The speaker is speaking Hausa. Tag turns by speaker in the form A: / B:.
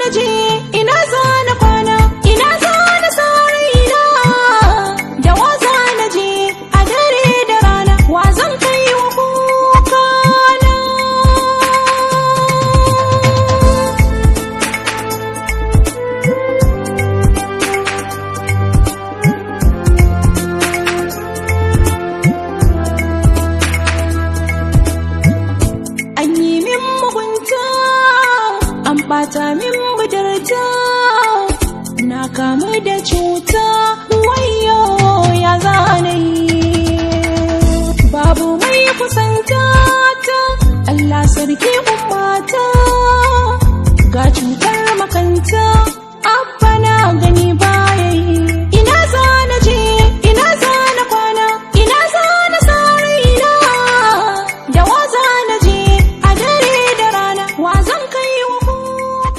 A: na je ina za na kwana ina za na sa raina da wa za na je a dare da rana wa zan kai wa kukana. An yi min mugunta an ɓata min budurta na kamu da cuta wayo ya zanayi babu mai kusanta ta Allah sarki ummata ga